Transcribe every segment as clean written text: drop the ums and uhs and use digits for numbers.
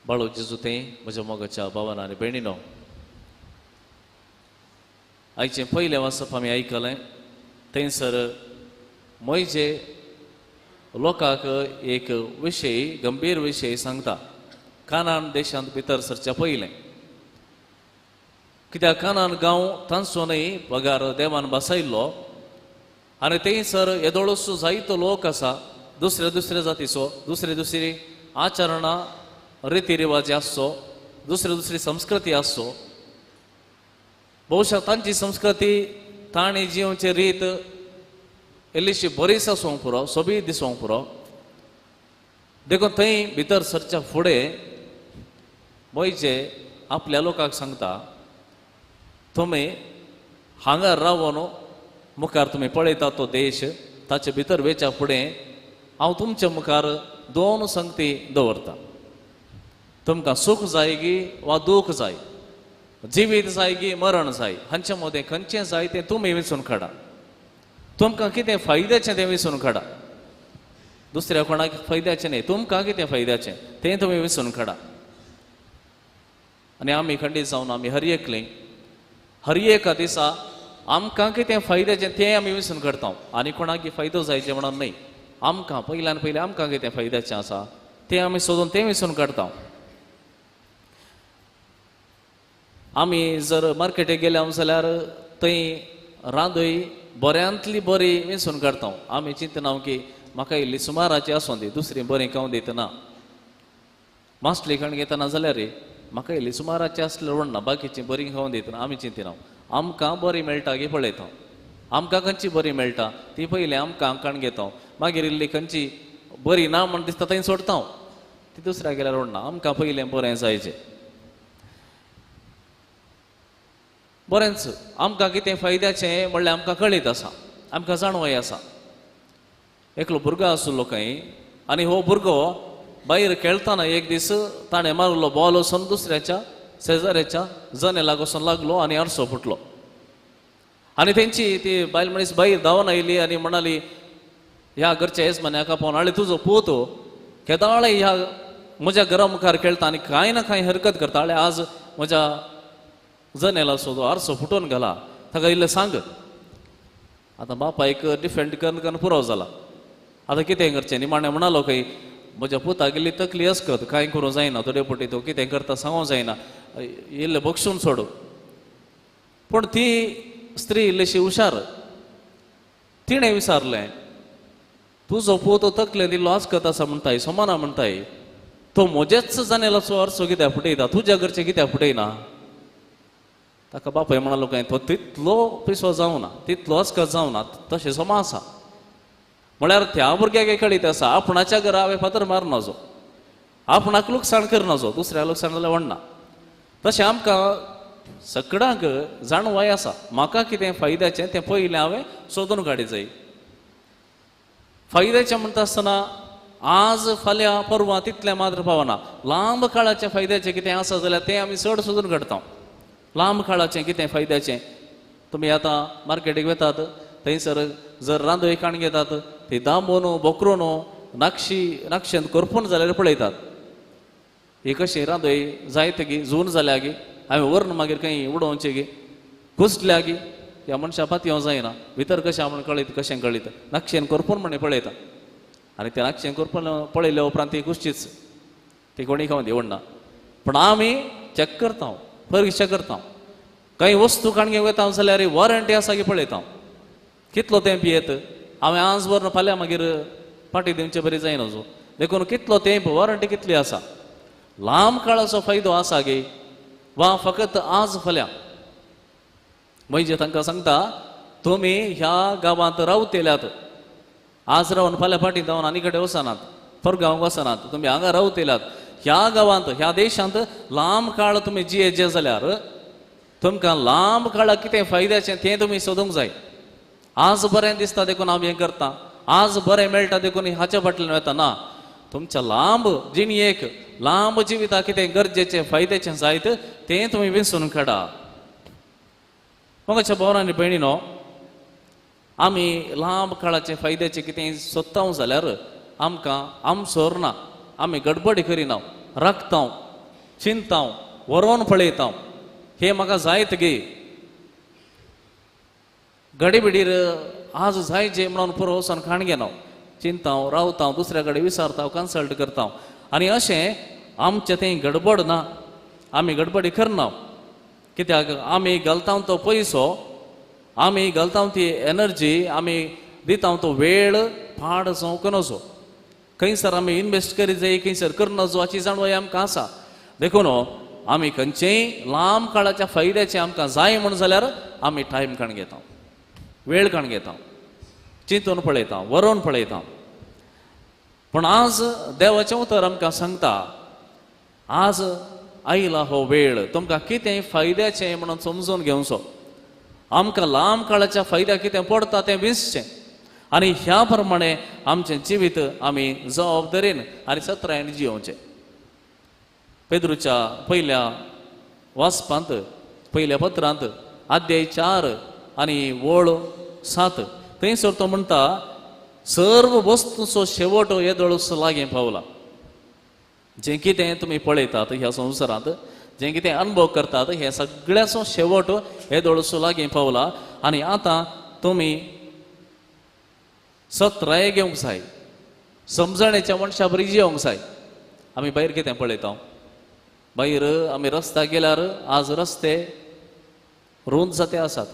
बाळू जेजुते म्हज्या मोगाच्या भावांनो आनी भयणीनो, आयचे पयले वाचप आमी आयकलें. थंयसर मोयजे लोकांक एक विशय, गंभीर विशय सांगता. कानान देशांत भितर सरच्या पयलें, कित्याक कानान गांव तांचोनय पगार देवान बसयल्लो आनी थंयसर येदोळसो जायतो लोक आसा, दुसरे दुसरे जातीचो, दुसरी दुसरी आचरणां रिती रिवाजी आसचो, दुसरी दुसरी संस्कृती आसचो. बहुशा तांची संस्कृती ताणी जिवची रीत इल्लीशी बरीच आसूंक पुरो, सोबीत दिसूंक पुरो. देखून थंय भितर सरच्या फुडें मोयजे आपल्या लोकांक सांगता, तुमी हांगा रावून मुखार तुमी पळयता तो देश, ताचे भितर वेच्या फुडें हांव तुमच्या मुखार दोन संगती दवरता. तुमकां सुख जाय गी वा दूख जाय, जिवीत जाय गी मरण जाय, हांचे मदें खंयचें जाय तें तुमी विंचून काडा. तुमकां कितें फायद्याचें तें विंचून काडा. दुसऱ्या कोणाक फायद्याचें न्ही, तुमकां कितें फायद्याचें तें तुमी विंचून काडा. आनी आमी खंडीत जावन आमी हरयेकलीं हर एका दिसा आमकां कितें फायद्याचें तें आमी विंचून काडटा. आनी कोणाक फायदो जायचे म्हणून न्ही, आमकां पयल्यान पयलें आमकां कितें फायद्याचें आसा तें आमी सोदून तें विंचून काडटा. आमी जर मार्केटीक गेले जाल्यार थंय रांदय बऱ्यांतली बरी विंचून काडटा. आमी चिंतना की म्हाका इल्ली सुमाराची आसूं दी, दुसरी बरी खावं दितना. मासली खाण घेतना जाल्यार रे म्हाका इल्ली सुमाराची आसल्यार व्हडना, बाकीची बरी खावं दितना आमी चिंतिना. आमकां बरी मेळटा गे पळयता, आमकां खंयची बरी मेळटा ती पयलीं आमकां काण घेता. मागीर इल्ली खंयची बरी ना म्हण दिसता थंय सोडता, ती दुसऱ्या गेल्यार व्हडना. आमकां पयलें बरें जायचें. बरेंच आमकां कितें फायद्याचें म्हणल्यार आमकां कळीत आसा, आमकां जाणवय आसा. एकलो भुरगो आसलो खंय, आनी हो भुरगो भायर खेळटाना एक दीस ताणें मारलो बॉल वचून दुसऱ्याच्या शेजाऱ्याच्या जनेलाक वचून लागलो आनी आरसो फुटलो. आनी तेंची ती बायल मनीस भायर धांवन आयली आनी म्हणाली ह्या घरच्या येजमान्याक आपोवन, आनी तुजो पूत केदाळे ह्या म्हज्या घरा मुखार खेळटा आनी कांय ना कांय हरकत करता, आले आज म्हज्या जनेलाचो जो आरसो फुटोवन घाला, ताका इल्लें सांग. आतां बापायक डिफेंड करून पुरो जाला. आतां कितें करचें निमाणें म्हणालो खंय, म्हज्या पुताक इल्ली तकली अस्कत, कांय करूं जायना, थोडे पटी तो कितें करता सांगूं जायना, इल्लें बक्षून सोडू. पूण ती स्त्री इल्लीशी हुशार, तिणें विचारलें, तुजो पूत तकलेंत इल्लो आस्कत आसा म्हणटाय, सोमाना म्हणटाय, तो म्हजेच जनेलाचो आरसो कित्याक फुटयता, तुज्या घरचें कित्याक फुटयना? ताका बापाय म्हणालो काय, तो तितलो पिसो जावना, तितलो अस्कत जावना, तशें सोमा आसा. म्हळ्यार त्या भुरग्याक कळीत आसा, आपणाच्या घरा हांवें फातर मारनाजो, आपणाक लुकसाण करनाजो, दुसऱ्या लुकसाण जाल्यार व्हडना. तशें आमकां सगळ्यांक जाणवाय आसा, म्हाका कितें फायद्याचें तें पयलें हांवें सोदून काडीत जाय. फायद्याचें म्हणटा आसतना आज फाल्यां परवां तितलें मात्र पावना. लांब काळाचें फायद्याचें कितें आसा जाल्यार तें आमी चड सोदून काडटा. लांब काळाचें कितें फायद्याचें, तुमी आतां मार्केटीक वेतात, थंयसर जर रांदोय काण घेतात, ती दांबून बोकरून नाक्षेंत करपून जाल्यार पळयतात. ही कशी रांदोय जायत गी, जून जाल्या गी, हांवें व्हरून मागीर खंय उडोवचें गी, कुसल्या गी, ह्या मनशा पातयो जायना, भितर कशें म्हण कळीत, कशें कळीत, नाक्षेन करपून म्हणे पळयता. आनी तें नाक्षेन करपून पळयल्या उपरांत ती कुसचीच, ती कोणी खावन दिवडना. पूण आमी चॅक करता, परीक्षा करता. कांय वस्तू काण घेवंक येता जाल्यार वॉरंटी आसा की पळयता, कितलो तेंप येत. हांवें आज व्हरून फाल्यां मागीर पाटी दिवचें बरी जायना जो, देखून कितलो तेंप, वॉरंटी कितली आसा, लांब काळाचो फायदो आसा गे वा फकत आज फाल्यां. म्हणजे तांकां सांगता, तुमी ह्या गांवांत रावतेल्यात, आज रावन फाल्यां फाटीं धांवन आनी कडेन वचनात, परगांवक वचनात, तुमी हांगा रावतेल्यात. ह्या गांवांत, ह्या देशांत लांब काळ तुमी जियेचे जाल्यार तुमकां लांब काळाक कितें फायद्याचें तें तुमी सोदूंक जाय. आज बरें दिसता देखून हांव हें करता, आज बरें मेळटा देखून हाच्या फाटल्यान वता ना. तुमच्या लांब जिणयेक, लांब जिविताक कितें गरजेचें फायद्याचें जायत तें तुमी विंचून काडा. मोगाच्या भावांनो आनी भयणीनो, आमी लांब काळाचें फायद्याचें कितें सोदता जाल्यार आमकां आमचोर ना, आमी गडबडी करिना, राखता, चिंताव व्हरोन पळयतां हे म्हाका जायत गे घडी बिडीर आज जायचे म्हणून पुरो वचोन खाणगे हांव चिंताव रावतां दुसऱ्या कडेन विचारता कन्सल्ट करता आनी अशें आमचें तें गडबड ना आमी गडबडी करना कित्याक आमी घालता तो पयसो आमी घालता ती एनर्जी आमी दिता तो वेळ पाड जावंक नजो खंयसर आमी इन्वेस्ट करीत जाय खंयसर करनजो हाची जाणवाय आमकां आसा देखून आमी खंयचेय लांब काळाच्या फायद्याचें आमकां जाय म्हण जाल्यार आमी टायम काण घेता वेळ काण घेता चिंतून पळयता व्हरोन पळयता पूण आज देवाचें उतर आमकां सांगता आज आयला हो वेळ तुमकां कितें फायद्याचें म्हणून समजून घेवचो आमकां लांब काळाच्या फायद्याक कितें पडटा तें विसचें आनी ह्या प्रमाणे आमचें जिवीत आमी जबाबदारेन आनी सत्रायेन जियोवचें पेद्रूच्या पयल्या वाचपांत पयल्या पत्रांत अध्याय 4 आनी वळ 7 थंयसर तो म्हणटा सर्व वस्तूचो शेवट येदोळूस लागीं पावला जें कितें तुमी पळयतात ह्या संवसारांत जें कितें अनुभव करतात हे सगळ्याचो शेवट येदोळूस लागीं पावला आनी आतां तुमी सत्राय घेवंक जाय समजणेच्या मनशा बरी जियोंक जाय आमी भायर कितें पळयता भायर आमी रस्त्याक गेल्यार आज रस्ते रुंद जाते आसात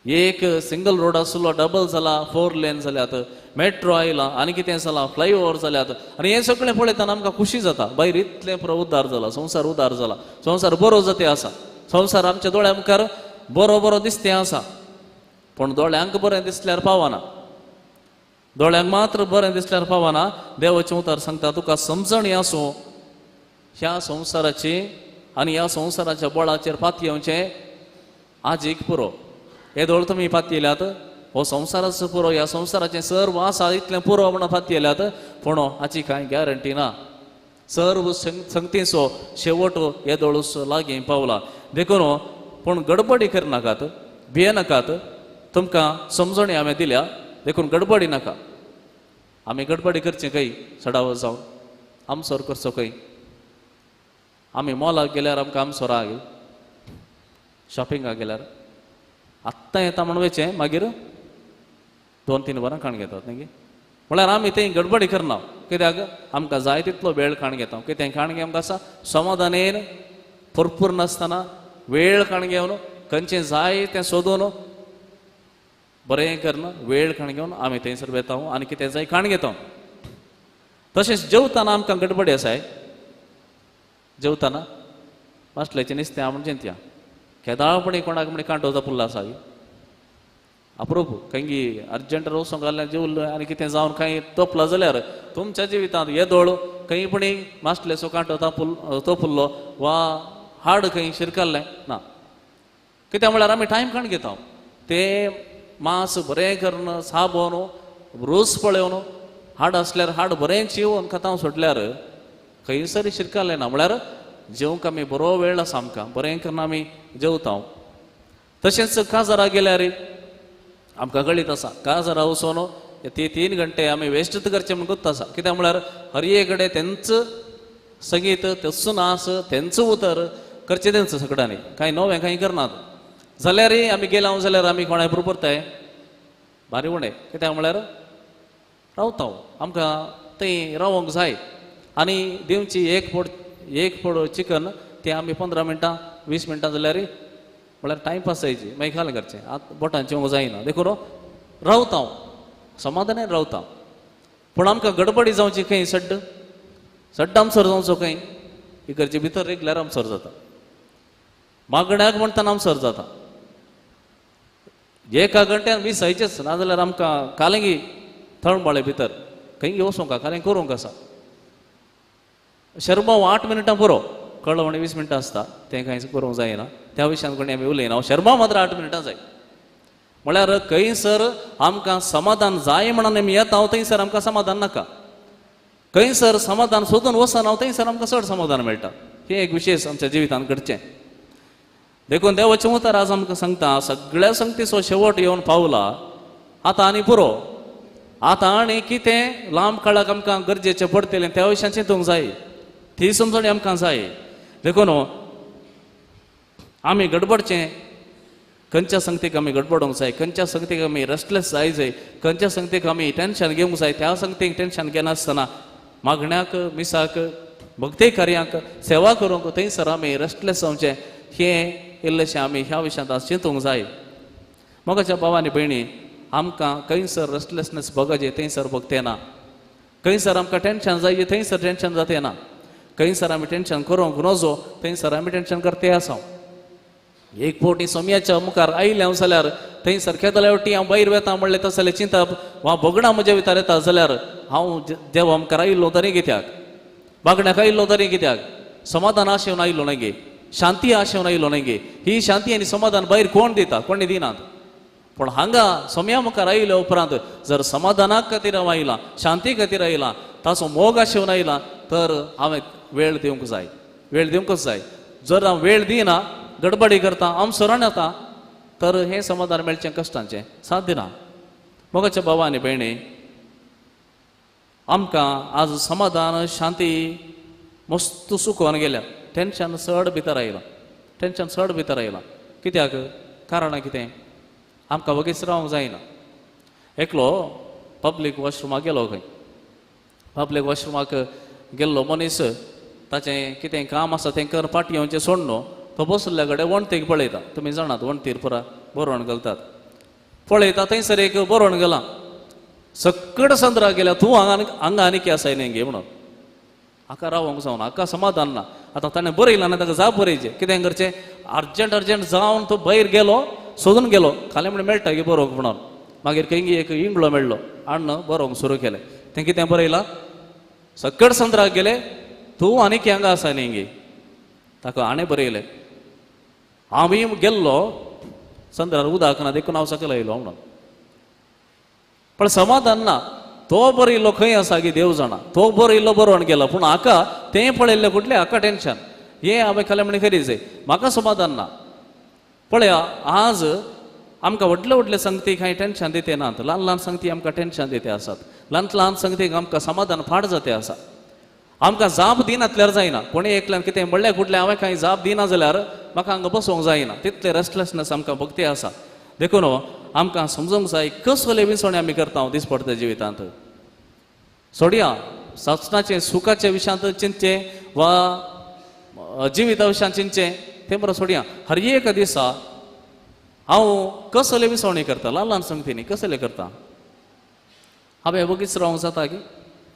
एक सिंगल रोड आसलो डबल जाला 4 लेन जाल्यात मेट्रो आयला आनी कितें जाला फ्लायओव्हर जाल्यात आनी हें सगळें पळयतना आमकां खुशी जाता भायर इतलें पुरो उद्धार जाला संवसार उद्धार जाला संवसार बरो जाते आसा संवसार आमच्या दोळ्या मुखार बरो बरो दिसते आसा पूण दोळ्यांक बरें दिसल्यार पावना दोळ्यांक मात्र बरें दिसल्यार पावना देवाचें उतार सांगता तुका समजणी आसूं ह्या संवसाराची आनी ह्या संवसाराच्या बळाचेर पातयेवचें आज एक पुरो हे दोळ तुमी पातयल्यात हो संवसाराचो पुरो ह्या संवसाराचें सर्व आसा इतलें पुरो म्हणून पातयल्यात पूण हाची कांय गॅरंटी ना सर्व संगतीचो शेवट हे दोळूस लागीं पावला देखून पूण गडबडी करनाकात भियेनाकात तुमकां समजणी हांवें दिल्या देखून गडबडी नाका आमी गडबडी करचें खंय सडावळ जावन आमसोर करचो खंय आमी मॉलाक गेल्यार आमकां आमचो राग शॉपिंगाक गेल्यार आत्तां येता म्हणून वेचें मागीर 2-3 वरां काण घेतात न्ही म्हळ्यार आमी थंय गडबडी करना कित्याक आमकां जाय तितलो वेळ काण घेता कितें काण घे आमकां आसा समाधानेन भरपूर नासतना वेळ काण घेवन खंयचें जाय तें सोदून बरें करना वेळ काण घेवन आमी थंयसर वेता आनी कितें जाय काण घेता तशेंच जेवताना आमकां गडबडी आसाय जेवताना मास्टल्याचें नुस्तें हांव म्हणचें त्या केदाळपणी कोणाक म्हण कांटो जापुल्लो आसा अप्रूप खंयी अर्जंट रोसोंक घालल्यार जेवल्लो आनी कितें जावन खंय तोपला जाल्यार तुमच्या जिवितांत येदोळ खंयपणी मास्टल्याचो कांटो तोपुल्लो वा हाड खंय शिरकल्लें ना कित्याक म्हळ्यार आमी टायम काण घेता तें मांस बरें करून साबोन रोस पळोवन हाड आसल्यार हाड बरें चिवून खातां सुटल्यार खंयसर शिरकल्लें ना म्हळ्यार जेवंक आमी बरो वेळ आसा आमकां बरें करून आमी जेवता तशेंच काजारा गेल्यार आमकां कळीत आसा काजारा वचोन ते 3 घंटे आमी वेस्टच करचे म्हूण गुर्त आसा कित्याक म्हळ्यार हर एक कडेन तेंच संगीत तेंचो नाच तेंचो उतर करचें तेंच सगळ्यांनी कांय नवें कांय करनात जाल्यारय आमी गेला जाल्यार आमी कोणाय बरोबरताय भारी उणें कित्याक म्हळ्यार रावता आमकां थंय रावोंक जाय आनी दिवची एक पोड चिकन तें आमी 15 मिनटां 20 मिनटां जाल्यार म्हळ्यार टायमपास जायची मागीर खालें करचें आतां बोटांचें जेवंक जायना देखून रावता समाधानान रावता पूण आमकां गडबडी जावची खंय सड्ड आमसोर जावचो खंय इकडचे भितर रेगल्यार आमसोर जाता मागण्याक म्हणटाना आमसोर जाता 1 घंट्यान 20 जायचेच नाजाल्यार आमकां कालेंगी थळमळे भितर खंय वचोंक कालें करूंक आसा शर्मा 8 मिनटां पुरो कळ्ळो म्हणे 20 मिनटां आसता तें कांय करूंक जायना त्या विशयान कोणी आमी उलयना शर्मा मात्र 8 मिनटां जाय म्हळ्यार खंयसर आमकां समाधान जाय म्हणून आमी येता थंयसर आमकां समाधान नाका खंयसर समाधान सोदून वचना थंयसर आमकां चड समाधान मेळटा हें एक विशेश आमच्या जिवितांत घडचें देखून देवाचें उतर आज आमकां सांगता सगळ्या संगतीचो शेवट येवन पावला आतां आनी पुरो आतां आनी कितें लांब काळाक आमकां गरजेचें पडटलें त्या विशयान चिंतूंक जाय ती समजणी आमकां जाय देखो न्हू आमी गडबडचे खंयच्या संगतीक आमी गडबडूंक जाय, खंयच्या संगतीक आमी रेस्टलेस जाय, खंयच्या संगतीक आमी टेन्शन घेवंक जाय, त्या संगतीक टेन्शन घेनासतना मागण्याक मिसाक भक्ती कार्यांक सेवा करूंक थंयसर आमी रेस्टलेस जावचें हें इल्लेशें आमी ह्या विशयांत आज चिंतूंक जाय. मोगाच्या भावांनी भयणी, आमकां खंयसर रेस्टलेसनेस भोगजे थंयसर भोगते ना, खंयसर आमकां टेन्शन जाय थंयसर टेन्शन जाते ना, खंयसर आमी टेन्शन करूंक नजो थंयसर आमी टेन्शन करते आसा. एक फावटी सोम्याच्या मुखार आयलें जाल्यार थंयसर केदल्या वटी हांव भायर वेता म्हणलें तशें जाल्यार चिंतप वा भोगणां म्हज्या भितर येता जाल्यार हांव देवा मुखार आयिल्लो तरी कित्याक, बागड्याक आयिल्लो तरी कित्याक, समाधान आशेवन आयिल्लो न्हय गे, शांती आशेवन आयिल्लो न्हय गे. ही शांती आनी समाधान भायर कोण दिता, कोणी दिनात. पण हांगा सोम्या मुखार आयिल्ल्या उपरांत जर समाधानाक खातीर हांव आयलां, शांती खातीर आयलां, ताचो मोग आशेवन आयलां, तर हांवें वेळ दिवंक जाय, वेळ दिवंकच जाय. जर हांव वेळ दिना, गडबडी करता, आमसरण येता, तर हें समाधान मेळचें कश्टांचें, साध्य ना. मोगाच्या भावा आनी भयणी, आमकां आज समाधान शांती मस्त सुकोवन गेल्या. टेन्शन चड भितर आयलां, टेन्शन चड भितर आयलां. कित्याक? कारणां कितें? आमकां वगीच रावंक जायना. एकलो पब्लीक वॉशरुमाक गेलो खंय, पब्लीक वॉशरुमाक गेल्लो मनीस ताचें कितें काम आसा तें कर पाटी येवचें सोड न्हू, तो बसल्या कडेन वणटीक पळयता. तुमी जाणात वणटीर पुरा बरोवन घालतात. पळयता थंयसर एक बरोवन गेलां. सकड संद्रा गेल्या, तूं हांगा आनी कितें आसाय न्ही गे म्हणून. हाका रावोंक जावना, हाका समाधान ना. आतां ताणें बरयलां आनी ताका जाप बरयचें. कितें करचें? अर्जंट जावन तो भायर गेलो, सोदून गेलो, खाली म्हणून मेळटा गे बरोवंक म्हणून. मागीर खंय एक इंगळो मेळ्ळो, हाडून बरोवंक सुरू केलें. तें कितें बरयलां? सकड संद्राक गेले, तूं आनी की हांगा आसा न्ही गे. ताका आणे बरयलें, हांवूय गेल्लो संद्रार उदक ना देखून हांव सकयल आयलो म्हणून. पण समाधान ना. तो बरयल्लो खंय आसा गे देव जाणा, तो बरयल्लो बरोवन गेलो, पूण हाका तें पळयल्लें कुठलें, हाका टेन्शन. हें हांवें खालें म्हणे खरीच म्हाका समाधान ना. पळया, आज आमकां व्हडले व्हडले संगतीक कांय टेन्शन दिते नात, ल्हान ल्हान संगती आमकां टेन्शन दिते आसात. ल्हान ल्हान संगतीक आमकां समाधान फाट जाते आसा. आमकां जाप दिनातल्यार जायना. कोणी एकल्यान कितें म्हणलें कुठलें हांवें कांय जाप दिना जाल्यार म्हाका हांगा बसोवंक जायना. तितलें रेस्टलेसनेस आमकां भोगते आसा. देखून आमकां समजूंक जाय कसले विसवणे आमी करता दिसपडटे जिवितांत. सोडया सासणाचें सुखाच्या विशयांत चिंतचें वा जिविता विशयांत चिंतचें तें बरें सोडया. हर एक दिसा हांव कसले विसवणी करता, ल्हान ल्हान संगतींनी कसले करता. हांवें वगीच रावंक जाता गे,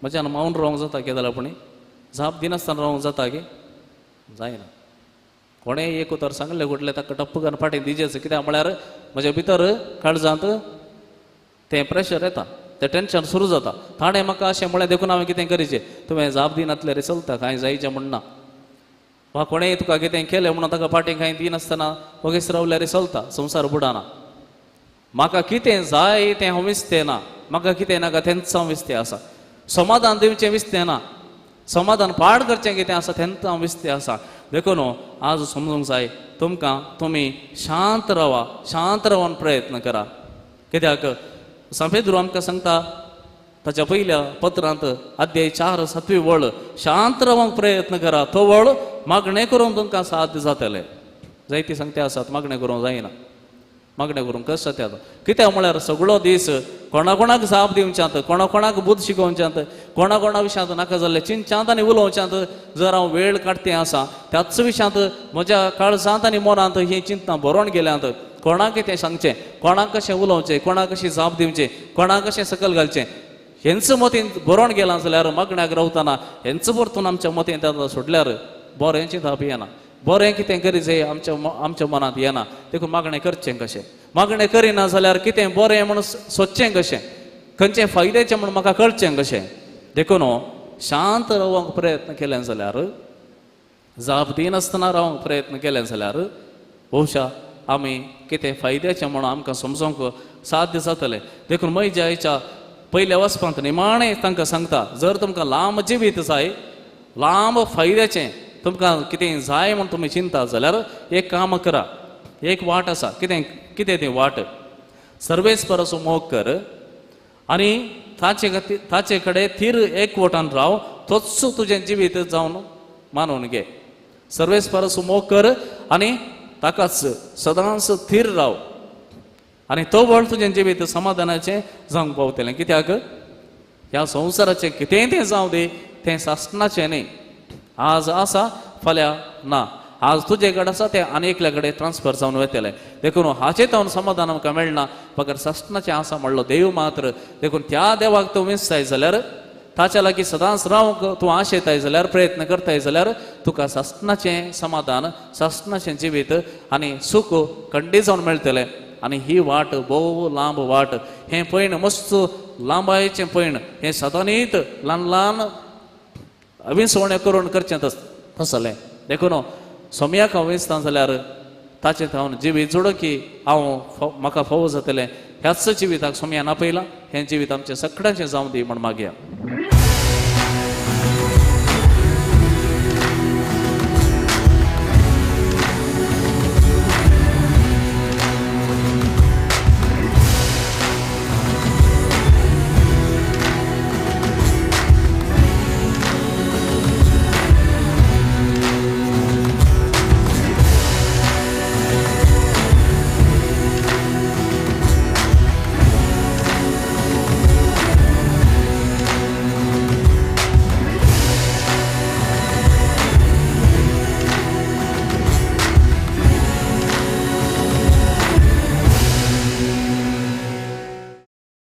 म्हज्यान मावन रावंक जाता गे जाल्यार पुणी जाप दिनासतना रावंक जाता गे, जायना. कोणें एक उतर सांगलें कुठलें ताका टप्प करून फाटीं दिजेच. कित्याक म्हळ्यार म्हज्या भितर काळजांत तें प्रेशर येता, तें टेन्शन सुरू जाता. ताणें म्हाका अशें म्हळें देखून हांवें कितें करीचें. तुवें जाप दिनातल्यार चलता, कांय जायचें म्हणना. वा कोणेंय तुका कितें केलें म्हणून ताका फाटीं कांय दिनासतना वगीच रावल्यार चलता, संवसार बुडाना. म्हाका कितें जाय तें हांव विस्तें ना, म्हाका कितें नाका तेंच हांव विस्तें आसा. समाधान दिवचें विस्तें ना, समाधान पाड करचें कितें आसा तेंच हांव विस्तें आसा. देखून आज समजूंक जाय तुमी शांत रावा, शांत रावन प्रयत्न करा. कित्याक सफेद आमकां सांगता ताच्या पयल्या पत्रांत अध्याय 4 7वी वळ, शांत रावंक प्रयत्न करा, तो वळ मागणें करूंक तुमकां साध्य जातलें. जायती संगती आसात मागणें करूंक जायना, मागणें करूंक कशें जाता. कित्याक म्हळ्यार सगळो दीस कोणाक जाप दिवच्यांत, कोणाक बुद्ध शिकोवच्यांत, कोणा विशयांत नाका जाल्लें चिंतच्यांत आनी उलोवच्यांत जर हांव वेळ काडटें आसा, त्याच विशयांत म्हज्या काळजांत आनी मनांत ही चिंतना बरोवन गेल्यांत. कोणाक कितें सांगचें, कोणाक कशें उलोवचें, कोणाक कशी जाप दिवचें, कोणाक कशें सकयल घालचें, हेंच मतीन बरोवन गेलां जाल्यार मागण्याक रावतना हेंच परतून आमच्या मतीन सोडल्यार बरें चिंतप येना, बरें कितें करी जाय आमच्या मनांत येना. देखून मागणें करचें कशें, मागणें करिना जाल्यार कितें बरें म्हणून सोदचें कशें, खंयचें फायद्याचें म्हणून म्हाका कळचें कशें. देखून शांत रावंक प्रयत्न केलें जाल्यार, जाप दिनासतना रावंक प्रयत्न केलें जाल्यार भोवशा आमी कितें फायद्याचें म्हणून आमकां समजोवंक साध्य जातलें. देखून म्हज्या हेच्या पयल्या वचपांत निमाणें तांकां सांगता, जर तुमकां लांब जिवीत जाय, लांब फायद्याचें तुमकां कितें जाय म्हूण तुमी चिंता जाल्यार एक काम करा. एक वाट आसा. कितें ती वाट? सर्वेस्पराचो मोग कर आनी ताचे कडेन थीर एकवटान राव, तोच तुजें जिवीत जावन मानून घे. सर्वेस परस मोग कर आनी ताकाच सदांच थीर राव आनी तो व्हड तुजें जिवीत समाधानाचें जावंक पावतलें. कित्याक ह्या संवसाराचें कितेंय तें जावं दी तें सासणाचें न्ही. आज आसा फाल्यां ना. आज तुजे कडेन आसा तें आनी एकल्या कडेन ट्रान्सफर जावन वयतलें. देखून हाचे तावन समाधान आमकां मेळना. फकत सासणाचें आसा म्हणलो देव मात्र. देखून त्या देवाक तूं विंचताय जाल्यार ताच्या लागीं सदांच रावंक तूं आशेताय जाल्यार प्रयत्न करताय जाल्यार तुका सासणाचें समाधान सासणाचें जिवीत आनी सूख खंडी जावन मेळटलें. आनी ही वाट भोव लांब वाट. हें पैण मस्त लांबायेचें पैण. हें सदांनीत ल्हान ल्हान अविसवणें करून करचें तसलें. देखून सोम्याक हांव विंचता जाल्यार ताचें हांव जिवीत जोड की हांव म्हाका फोव जातलें. ह्याच जिविताक सोम्यान आपयलां. हें जिवीत आमचें सगळ्यांचें जावं दी म्हण मागया.